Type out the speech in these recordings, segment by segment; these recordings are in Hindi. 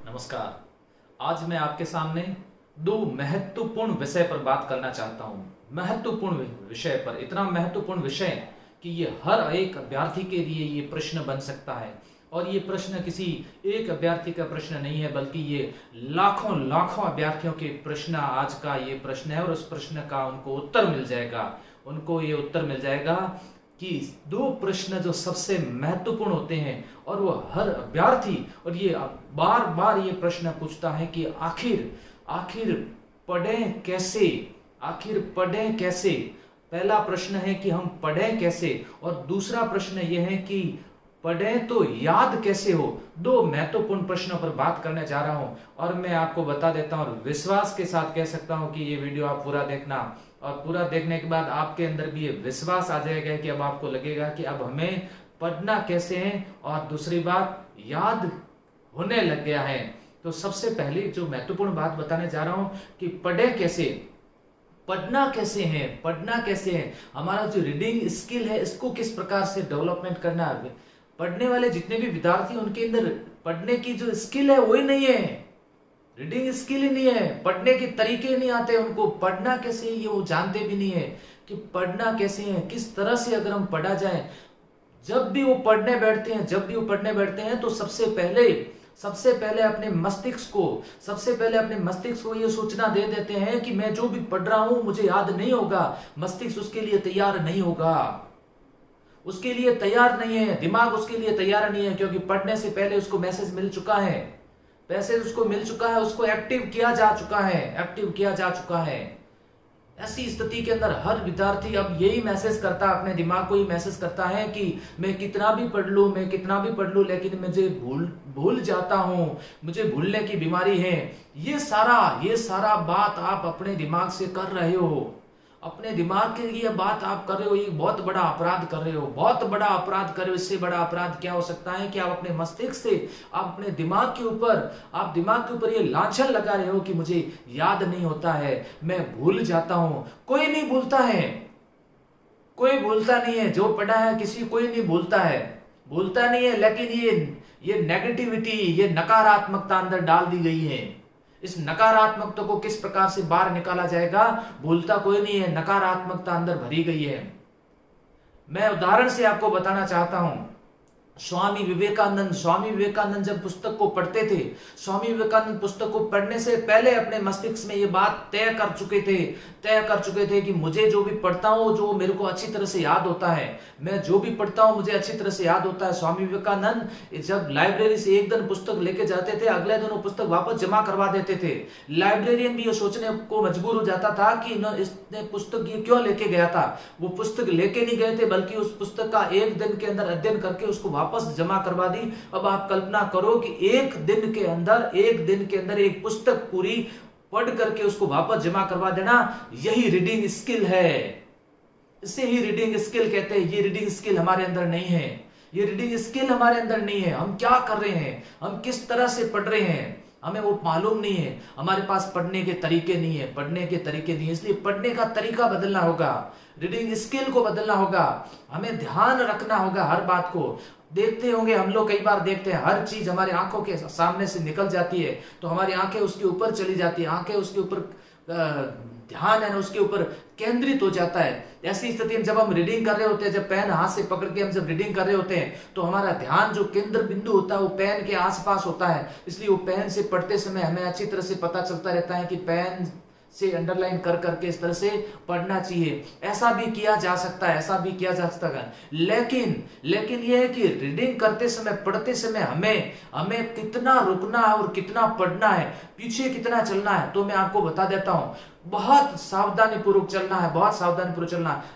नमस्कार। आज मैं आपके सामने दो महत्वपूर्ण विषय पर बात करना चाहता हूं। महत्वपूर्ण विषय पर, इतना महत्वपूर्ण विषय कि ये हर एक अभ्यर्थी के लिए ये प्रश्न बन सकता है। और ये प्रश्न किसी एक अभ्यर्थी का प्रश्न नहीं है, बल्कि ये लाखों लाखों अभ्यर्थियों के प्रश्न आज का ये प्रश्न है। और उस प्रश्न का उनको उत्तर मिल जाएगा। उनको ये उत्तर मिल जाएगा कि दो प्रश्न जो सबसे महत्वपूर्ण होते हैं और वो हर अभ्यर्थी, और ये बार बार ये प्रश्न पूछता है कि आखिर आखिर पढ़ें कैसे, आखिर पढ़ें कैसे। पहला प्रश्न है कि हम पढ़ें कैसे, और दूसरा प्रश्न यह है कि पढ़ें तो याद कैसे हो। दो महत्वपूर्ण प्रश्नों पर बात करने जा रहा हूं। और मैं आपको बता देता हूं और विश्वास के साथ कह सकता हूं कि ये वीडियो आप पूरा देखना, और पूरा देखने के बाद आपके अंदर भी ये विश्वास आ जाएगा कि अब आपको लगेगा कि अब हमें पढ़ना कैसे है, और दूसरी बात याद होने लग गया है। तो सबसे पहले जो महत्वपूर्ण बात बताने जा रहा हूं कि पढ़े कैसे, पढ़ना कैसे है, पढ़ना कैसे है। हमारा जो रीडिंग स्किल है इसको किस प्रकार से डेवलपमेंट करना है। पढ़ने वाले जितने भी विद्यार्थी उनके अंदर पढ़ने की जो स्किल है वही नहीं है, रीडिंग स्किल ही नहीं है, पढ़ने के तरीके नहीं आते उनको। पढ़ना कैसे ये वो जानते भी नहीं है कि पढ़ना कैसे है, किस तरह से अगर हम पढ़ा जाए। जब भी वो पढ़ने बैठते हैं, जब भी वो पढ़ने बैठते हैं तो सबसे पहले अपने मस्तिष्क को ये सूचना दे देते हैं कि मैं जो भी पढ़ रहा हूं मुझे याद नहीं होगा। मस्तिष्क उसके लिए तैयार नहीं होगा, उसके लिए तैयार नहीं है, दिमाग उसके लिए तैयार नहीं है, क्योंकि पढ़ने से पहले उसको मैसेज मिल चुका है, उसको एक्टिव किया जा चुका है। ऐसी स्थिति के अंदर हर विद्यार्थी अब यही मैसेज करता है, अपने दिमाग को ही मैसेज करता है कि मैं कितना भी पढ़ लूं लेकिन मुझे भूल जाता हूं, मुझे भूलने की बीमारी है। ये सारा बात आप अपने दिमाग से कर रहे हो, अपने दिमाग के लिए बात आप कर रहे हो। ये बहुत बड़ा अपराध कर रहे हो, इससे बड़ा अपराध क्या हो सकता है कि आप अपने मस्तिष्क से, आप अपने दिमाग के ऊपर ये लांछन लगा रहे हो कि मुझे याद नहीं होता है, मैं भूल जाता हूं। कोई नहीं भूलता नहीं है, जो पढ़ा है कोई नहीं भूलता नहीं है। लेकिन ये नेगेटिविटी, ये नकारात्मकता अंदर डाल दी गई है। इस नकारात्मकता को किस प्रकार से बाहर निकाला जाएगा। भूलता कोई नहीं है, नकारात्मकता अंदर भरी गई है। मैं उदाहरण से आपको बताना चाहता हूं। स्वामी विवेकानंद जब पुस्तक को पढ़ते थे, स्वामी विवेकानंद पुस्तक को पढ़ने से पहले अपने मस्तिष्क में ये बात तय कर चुके थे कि मुझे जो भी पढ़ता हूं जो मेरे को अच्छी तरह से याद होता है, मैं जो भी पढ़ता हूं मुझे अच्छी तरह से याद होता है। स्वामी विवेकानंद जब लाइब्रेरी से एक दिन पुस्तक लेके जाते थे, अगले दिन वो पुस्तक वापस जमा करवा देते थे। लाइब्रेरियन भी ये सोचने को मजबूर हो जाता था कि इसने पुस्तक ये क्यों लेके गया था। वो पुस्तक लेके नहीं गए थे, बल्कि उस पुस्तक का एक दिन के अंदर अध्ययन करके उसको वापस जमा करवा दी। अब आप कल्पना करो कि एक दिन के अंदर एक पुस्तक पूरी पढ़ करके उसको वापस जमा करवा देना, यही रीडिंग स्किल है। इसे ही रीडिंग स्किल कहते हैं। ये रीडिंग स्किल हमारे अंदर नहीं है। हम क्या कर रहे हैं, हम किस तरह से पढ़ रहे हैं, हमें वो मालूम नहीं है। हमारे पास पढ़ने के तरीके नहीं है, इसलिए पढ़ने का तरीका बदलना होगा, रीडिंग स्किल को बदलना होगा। हमें ध्यान रखना होगा हर बात को। देखते होंगे हम लोग, कई बार देखते हैं हर चीज हमारे आंखों के सामने से निकल जाती है तो हमारी आंखें उसके ऊपर चली जाती है, आंखें उसके ऊपर ध्यान है ना उसके ऊपर केंद्रित हो जाता है। ऐसी स्थिति में जब हम रीडिंग कर रहे होते हैं, जब पेन हाथ से पकड़ के हम जब रीडिंग कर रहे होते हैं तो हमारा ध्यान जो केंद्र बिंदु होता है वो पेन के आसपास होता है। इसलिए वो पेन से पढ़ते समय हमें अच्छी तरह से पता चलता रहता है कि पेन से अंडरलाइन कर करके इस तरह से पढ़ना चाहिए। ऐसा भी किया जा सकता है, लेकिन यह है कि रीडिंग करते समय, पढ़ते समय हमें कितना रुकना है और कितना पढ़ना है, पीछे कितना चलना है। तो मैं आपको बता देता हूं, बहुत सावधानी पूर्वक चलना है।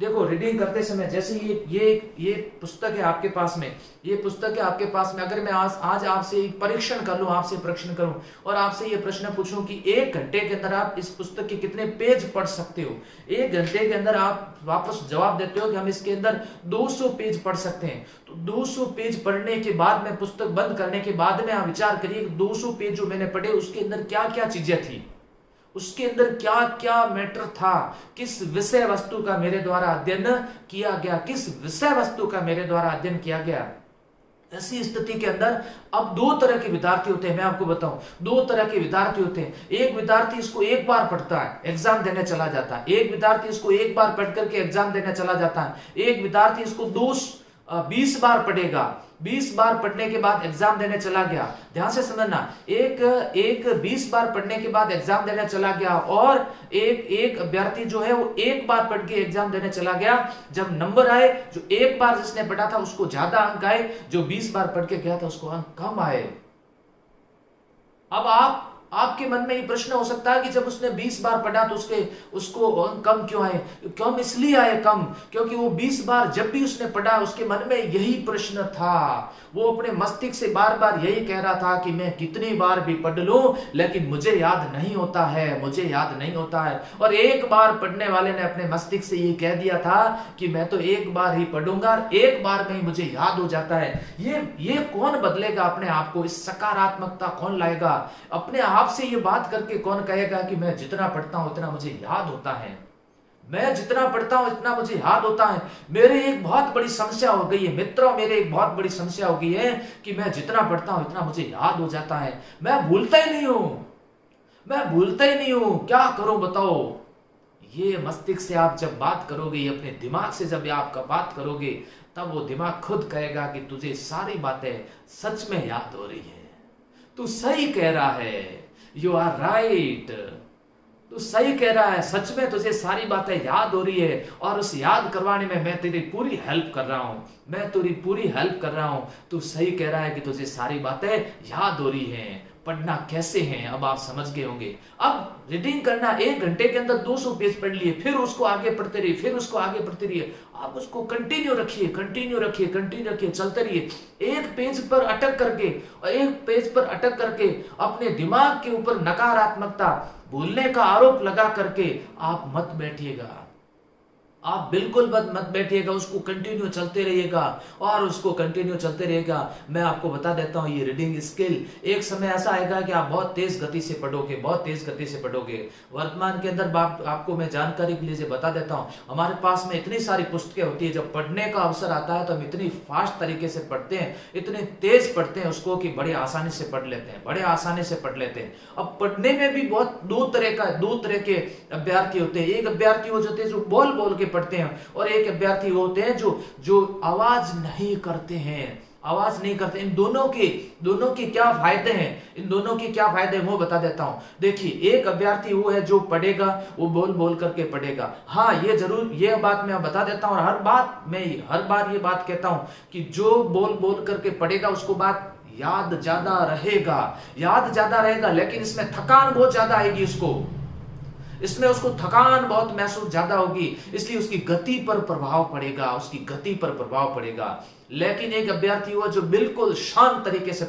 देखो, रीडिंग करते समय जैसे ये पुस्तक है आपके पास में, अगर मैं आज आपसे एक प्रश्न करूं और आपसे ये प्रश्न पूछूं कि 1 घंटे के अंदर आप इस पुस्तक के कितने पेज पढ़ सकते हो। 1 घंटे के अंदर आप वापस जवाब देते हो कि हम इसके अंदर 200 पेज पढ़ सकते हैं। तो 200 पेज पढ़ने के बाद में, पुस्तक बंद करने के बाद में आप विचार करिए 200 पेज जो मैंने पढ़े उसके अंदर क्या क्या चीजें थी, उसके अंदर क्या क्या मैटर था, किस विषय वस्तु का मेरे द्वारा अध्ययन किया गया। ऐसी स्थिति के अंदर अब दो तरह के विद्यार्थी होते हैं, मैं आपको बताऊं, दो तरह के विद्यार्थी होते हैं। एक विद्यार्थी इसको एक बार पढ़ता है, एग्जाम देने चला जाता है। एक विद्यार्थी इसको एक बार पढ़ करके एग्जाम देने चला जाता है। एक विद्यार्थी इसको 20 बार पढ़ेगा, 20 बार पढ़ने के बाद एग्जाम देने चला गया। ध्यान से समझना, एक 20 बार पढ़ने के बाद एग्जाम देने चला गया, और एक अभ्यर्थी जो है वो एक बार पढ़ के एग्जाम देने चला गया। जब नंबर आए, जो एक बार जिसने पढ़ा था उसको ज्यादा अंक आए, जो 20 बार पढ़ के गया था उसको अंक कम आए। अब आपके मन में ये प्रश्न हो सकता है कि जब उसने 20 बार पढ़ा तो उसको कम क्यों आए? कम इसलिए आए कम, क्योंकि वो 20 बार जब भी उसने पढ़ा उसके मन में यही प्रश्न था। वो अपने मस्तिष्क से बार बार यही कह रहा था कि मैं कितनी बार भी पढ़ लूं लेकिन मुझे याद नहीं होता है, मुझे याद नहीं होता है। और एक बार पढ़ने वाले ने अपने मस्तिष्क से ये कह दिया था कि मैं तो एक बार ही पढ़ूंगा, एक बार में ही मुझे याद हो जाता है। ये कौन बदलेगा अपने आप को? इस सकारात्मकता कौन लाएगा? अपने आप से ये बात करके कौन कहेगा कि मैं जितना पढ़ता हूं उतना मुझे याद होता है, मैं जितना पढ़ता हूं इतना मुझे याद होता है। मेरे एक बहुत बड़ी समस्या हो गई है मित्रों, मेरे एक बहुत बड़ी समस्या हो गई है कि मैं जितना पढ़ता हूं इतना मुझे याद हो जाता है, मैं भूलता ही नहीं हूं, मैं भूलता ही नहीं हूं, क्या करूं बताओ? ये मस्तिष्क से आप जब बात करोगे, अपने दिमाग से जब आप बात करोगे, तब वो दिमाग खुद कहेगा कि तुझे सारी बातें सच में याद हो रही है, तू सही कह रहा है, यू आर राइट, तू सही कह रहा है, सच में तुझे सारी बातें याद हो रही है। और उस याद करवाने में मैं तेरी पूरी हेल्प कर रहा हूं, मैं तेरी पूरी हेल्प कर रहा हूं। तू सही कह रहा है कि तुझे सारी बातें याद हो रही हैं। पढ़ना कैसे है अब आप समझ गए होंगे। अब रीडिंग करना, 1 घंटे के अंदर 200 पेज पढ़ लिए, फिर उसको आगे पढ़ते रहिए, फिर उसको आगे पढ़ते रहिए। आप उसको कंटिन्यू रखिए, कंटिन्यू रखिए, कंटिन्यू रखिए, चलते रहिए। एक पेज पर अटक करके और एक पेज पर अटक करके अपने दिमाग के ऊपर नकारात्मकता, भूलने का आरोप लगा करके आप मत बैठिएगा, आप बिल्कुल मत बैठिएगा, उसको कंटिन्यू चलते रहिएगा और उसको कंटिन्यू चलते रहिएगा। मैं आपको बता देता हूं, ये रीडिंग स्किल एक समय ऐसा आएगा कि आप बहुत तेज गति से पढ़ोगे, बहुत तेज गति से पढ़ोगे। वर्तमान के अंदर आपको मैं जानकारी के लिए बता देता हूं, हमारे पास में इतनी सारी पुस्तकें होती है, जब पढ़ने का अवसर आता है तो हम इतनी फास्ट तरीके से पढ़ते हैं, इतने तेज पढ़ते हैं उसको कि बड़े आसानी से पढ़ लेते हैं, बड़े आसानी से पढ़ लेते हैं। अब पढ़ने में भी बहुत दो तरह के अभ्यर्थी होते हैं। एक अभ्यर्थी वो होते हैं जो बोल बोल के पढ़ते हैं, और एक अभ्यर्थी होते हैं जो आवाज नहीं करते हैं, आवाज नहीं करते। इन दोनों के क्या फायदे हैं, इन दोनों के क्या फायदे हैं वो बता देता हूं। देखिए, एक अभ्यर्थी वो है जो पढ़ेगा, वो बोल बोल करके पढ़ेगा। हाँ, ये जरूर, ये बात मैं बता देता हूं, और हर बार ये बात कहता हूं कि जो बोल बोल करके पढ़ेगा उसको बात याद ज्यादा रहेगा, लेकिन इसमें थकान बहुत ज्यादा आएगी, इसमें उसको थकान बहुत महसूस ज्यादा होगी, इसलिए उसकी गति पर प्रभाव पड़ेगा। लेकिन एक अभ्यर्थी हुआ जो बिल्कुल शांत तरीके से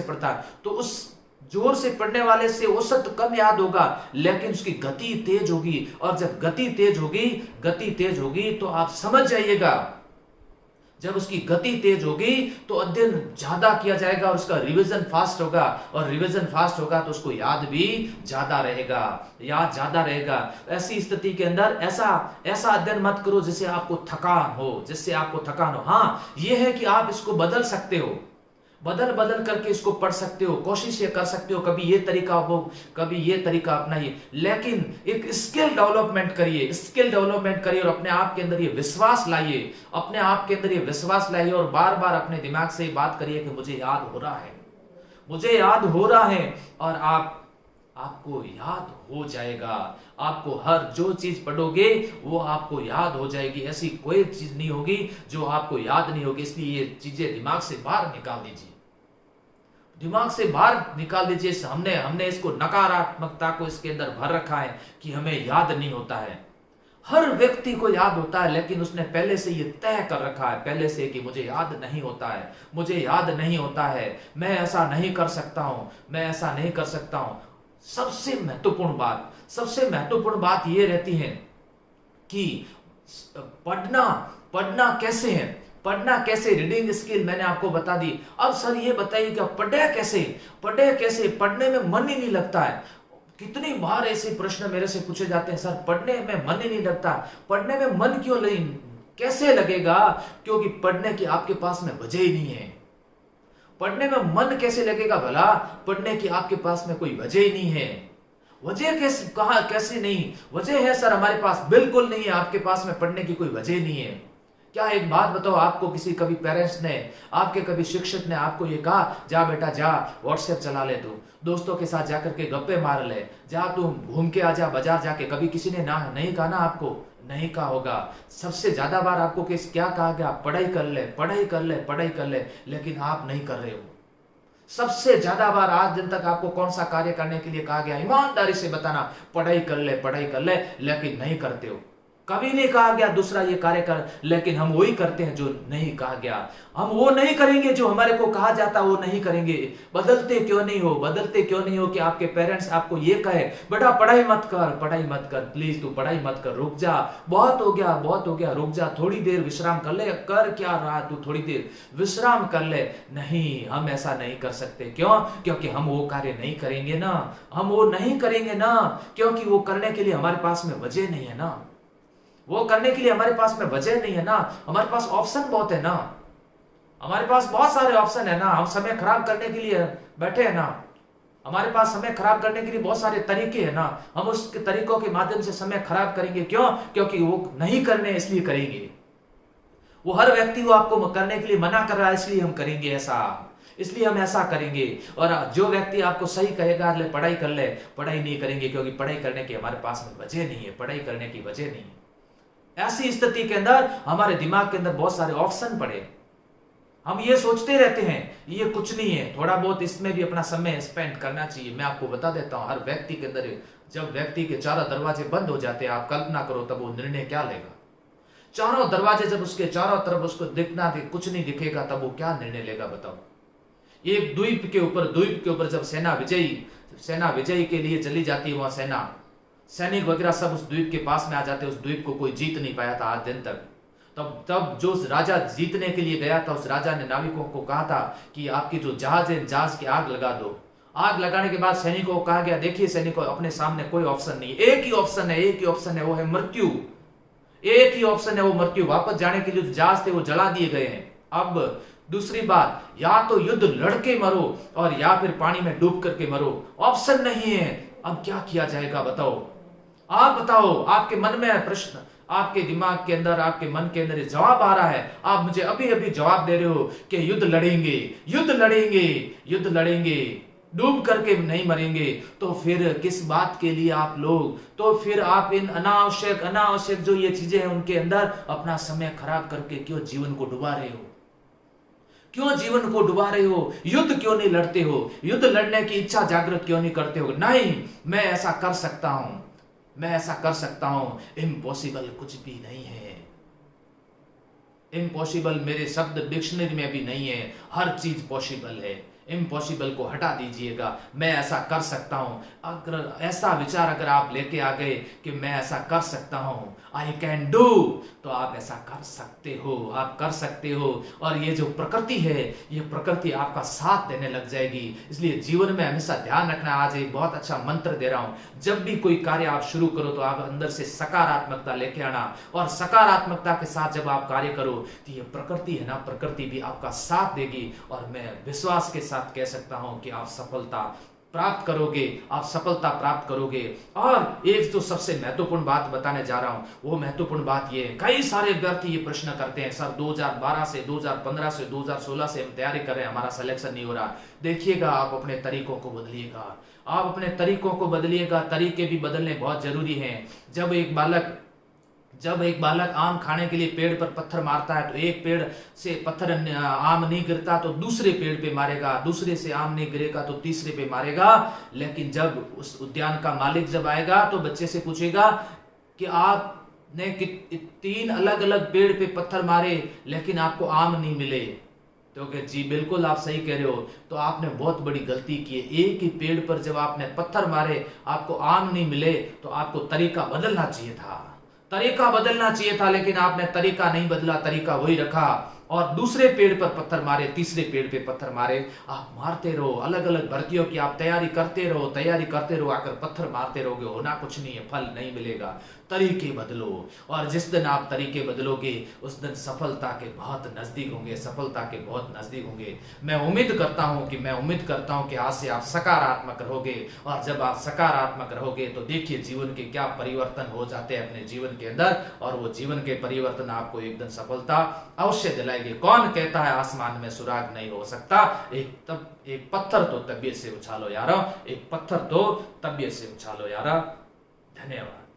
पढ़ता है, तो उस जोर से पढ़ने वाले से औसत कम याद होगा, लेकिन उसकी गति तेज होगी। और जब गति तेज होगी तो आप समझ जाइएगा, जब उसकी गति तेज होगी तो अध्ययन ज्यादा किया जाएगा और उसका रिवीजन फास्ट होगा, और रिवीजन फास्ट होगा तो उसको याद भी ज्यादा रहेगा। ऐसी स्थिति के अंदर ऐसा अध्ययन मत करो जिससे आपको थकान हो। हाँ, यह है कि आप इसको बदल सकते हो, बदल करके इसको पढ़ सकते हो, कोशिश ये कर सकते हो, कभी ये तरीका हो, कभी ये तरीका अपनाइए, लेकिन एक स्किल डेवलपमेंट करिए और अपने आप के अंदर ये विश्वास लाइए, और बार बार अपने दिमाग से बात करिए कि मुझे याद हो रहा है, और आपको याद हो जाएगा। आपको हर जो चीज पढ़ोगे वो आपको याद हो जाएगी, ऐसी कोई चीज नहीं होगी जो आपको याद नहीं होगी। इसलिए ये चीजें दिमाग से बाहर निकाल दीजिए। हमने इसको, नकारात्मकता को इसके अंदर भर रखा है कि हमें याद नहीं होता है। हर व्यक्ति को याद होता है, लेकिन उसने पहले से ये तय कर रखा है पहले से कि मुझे याद नहीं होता है, मैं ऐसा नहीं कर सकता हूं। सबसे महत्वपूर्ण बात ये रहती है कि पढ़ना कैसे, रीडिंग स्किल मैंने आपको बता दी। अब सर ये बताइए कि पढ़े कैसे? पढ़ने में मन ही नहीं लगता है। कितनी बार ऐसे प्रश्न मेरे से पूछे जाते हैं, सर पढ़ने में मन ही नहीं लगता, पढ़ने में मन क्यों कैसे लगेगा? क्योंकि पढ़ने की आपके पास में वजह ही नहीं है। पढ़ने में मन कैसे लगेगा भला? पढ़ने की आपके पास में कोई वजह ही नहीं है। वजह कैसे, कहा कैसे नहीं? वजह है सर हमारे पास, बिल्कुल नहीं है, आपके पास में पढ़ने की कोई वजह नहीं है। क्या एक बात बताओ, आपको किसी कभी पेरेंट्स ने, आपके कभी शिक्षक ने आपको ये कहा जा बेटा जा व्हाट्सएप चला ले, तू दोस्तों के साथ जाकर के गप्पे मार ले, जा तू घूम के आ जा बाजार जाके? कभी किसी ने ना नहीं कहा ना आपको? नहीं कहा होगा। सबसे ज्यादा बार आपको क्या कहा गया? पढ़ाई कर ले, पढ़ाई कर ले, पढ़ाई कर ले, लेकिन आप नहीं कर रहे हो। सबसे ज्यादा बार आज दिन तक आपको कौन सा कार्य करने के लिए कहा गया? ईमानदारी से बताना, पढ़ाई कर ले, पढ़ाई कर ले, लेकिन नहीं करते हो। कभी नहीं कहा गया दूसरा ये कार्य कर, लेकिन हम वही करते हैं जो नहीं कहा गया। हम वो नहीं करेंगे जो हमारे को कहा जाता, वो नहीं करेंगे। बदलते क्यों नहीं हो? बदलते क्यों नहीं हो कि आपके पेरेंट्स आपको ये कहे बेटा पढ़ाई मत कर, पढ़ाई मत कर, प्लीज तू पढ़ाई मत कर, रुक जा, बहुत हो गया, बहुत हो गया, रुक जा, थोड़ी देर विश्राम कर ले। कर क्या रहा तू? थोड़ी देर विश्राम कर ले। नहीं, हम ऐसा नहीं कर सकते। क्यों? क्योंकि हम वो कार्य नहीं करेंगे ना, हम वो नहीं करेंगे ना, क्योंकि वो करने के लिए हमारे पास में वजह नहीं है ना, वो करने के लिए हमारे पास में वजह नहीं है ना। हमारे पास ऑप्शन बहुत है ना, हमारे पास बहुत सारे ऑप्शन है ना। हम समय खराब करने के लिए बैठे हैं ना, हमारे पास समय खराब करने के लिए बहुत सारे तरीके हैं ना। हम उस तरीकों के माध्यम से समय खराब करेंगे। क्यों? क्योंकि वो नहीं करने इसलिए करेंगे। वो हर व्यक्ति को आपको करने के लिए मना कर रहा है, इसलिए हम करेंगे ऐसा, इसलिए हम ऐसा करेंगे। और जो व्यक्ति आपको सही कहेगा ले पढ़ाई कर ले, पढ़ाई नहीं करेंगे, क्योंकि पढ़ाई करने की हमारे पास में वजह नहीं है, पढ़ाई करने की वजह नहीं है। ऐसी स्थिति के अंदर हमारे दिमाग के अंदर बहुत सारे ऑप्शन पड़े, हम ये सोचते रहते हैं ये कुछ नहीं है, थोड़ा बहुत इसमें भी अपना समय स्पेंड करना चाहिए। मैं आपको बता देता हूं, हर व्यक्ति के अंदर जब व्यक्ति के चारों दरवाजे बंद हो जाते हैं, आप कल्पना करो तब वो निर्णय क्या लेगा। चारों दरवाजे जब उसके चारों तरफ उसको कुछ नहीं दिखेगा, तब वो क्या निर्णय लेगा बताओ। एक द्वीप के ऊपर जब सेना विजयी के लिए चली जाती है, वहां सैनिक वगैरह सब उस द्वीप के पास में आ जाते, उस द्वीप को कोई जीत नहीं पाया था आज दिन तक। तब जो राजा जीतने के लिए गया था, उस राजा ने नाविकों को कहा था कि आपकी जो जहाज है, जहाज की आग लगा दो। आग लगाने के बाद सैनिकों को कहा गया, देखिए सैनिकों, अपने सामने कोई ऑप्शन नहीं, एक ही ऑप्शन है, वो है मृत्यु। एक ही ऑप्शन है, वो मृत्यु। वापस जाने के लिए जो जहाज थे वो जला दिए गए हैं। अब दूसरी बात, या तो युद्ध लड़के मरो और या फिर पानी में डूब करके मरो, ऑप्शन नहीं है। अब क्या किया जाएगा बताओ? आप बताओ, आपके मन में प्रश्न, आपके दिमाग के अंदर, आपके मन के अंदर जवाब आ रहा है। आप मुझे अभी अभी जवाब दे रहे हो कि युद्ध लड़ेंगे, युद्ध लड़ेंगे, युद्ध लड़ेंगे, डूब करके नहीं मरेंगे। तो फिर किस बात के लिए आप लोग, तो फिर आप इन अनावश्यक जो ये चीजें हैं उनके अंदर अपना समय खराब करके क्यों जीवन को डुबा रहे हो? क्यों जीवन को डुबा रहे हो? युद्ध क्यों नहीं लड़ते हो? युद्ध लड़ने की इच्छा जागृत क्यों नहीं करते हो? नहीं, मैं ऐसा कर सकता हूं, मैं ऐसा कर सकता हूं। इम्पॉसिबल कुछ भी नहीं है। इम्पॉसिबल मेरे शब्द डिक्शनरी में भी नहीं है, हर चीज पॉसिबल है। इम्पॉसिबल को हटा दीजिएगा, मैं ऐसा कर सकता हूं। अगर ऐसा विचार अगर आप लेके आ गए कि मैं ऐसा कर सकता हूं, आई कैन डू, तो आप ऐसा कर सकते हो, आप कर सकते हो। और ये जो प्रकृति है, ये प्रकृति आपका साथ देने लग जाएगी। इसलिए जीवन में हमेशा ध्यान रखना। आज एक बहुत अच्छा मंत्र दे रहा हूं, जब भी कोई कार्य आप शुरू करो तो आप अंदर से सकारात्मकता लेके आना, और सकारात्मकता के साथ जब आप कार्य करो तो ये प्रकृति है ना, प्रकृति भी आपका साथ देगी। और मैं विश्वास के साथ कह सकता हूं कि आप सफलता प्राप्त करोगे, आप सफलता प्राप्त करोगे। और एक जो सबसे महत्वपूर्ण बात बताने जा रहा हूं, वो महत्वपूर्ण बात ये है, कई सारे विद्यार्थी ये प्रश्न करते हैं, सर 2012 से 2015 से 2016 से हम तैयारी कर रहे हैं, हमारा सिलेक्शन नहीं हो रहा। देखिएगा, आप अपने तरीकों को बदलिएगा, आप अपने तरीकों को बदलिएगा। तरीके भी बदलने बहुत जरूरी हैं। जब एक बालक आम खाने के लिए पेड़ पर पत्थर मारता है, तो एक पेड़ से पत्थर आम नहीं गिरता तो दूसरे पेड़ पे मारेगा, दूसरे से आम नहीं गिरेगा तो तीसरे पे मारेगा। लेकिन जब उस उद्यान का मालिक जब आएगा तो बच्चे से पूछेगा कि आपने 3 अलग अलग पेड़ पे पत्थर मारे लेकिन आपको आम नहीं मिले, तो कि जी बिल्कुल आप सही कह रहे हो, तो आपने बहुत बड़ी गलती की है। एक ही पेड़ पर जब आपने पत्थर मारे, आपको आम नहीं मिले, तो आपको तरीका बदलना चाहिए था, तरीका बदलना चाहिए था, लेकिन आपने तरीका नहीं बदला, तरीका वही रखा। और दूसरे पेड़ पर पत्थर मारे, तीसरे पेड़ पे पत्थर मारे। आप मारते रहो, अलग अलग भर्तियों की आप तैयारी करते रहो, आकर पत्थर मारते रहोगे, होना कुछ नहीं है, फल नहीं मिलेगा। तरीके बदलो, और जिस दिन आप तरीके बदलोगे उस दिन सफलता के बहुत नजदीक होंगे। मैं उम्मीद करता हूं कि आज से आप सकारात्मक रहोगे, और जब आप सकारात्मक रहोगे तो देखिए जीवन के क्या परिवर्तन हो जाते हैं अपने जीवन के अंदर, और वो जीवन के परिवर्तन आपको एक दिन सफलता अवश्य दिलाएगी। कौन कहता है आसमान में सुराग नहीं हो सकता? एक पत्थर तो तबीयत से उछालो यारा, धन्यवाद।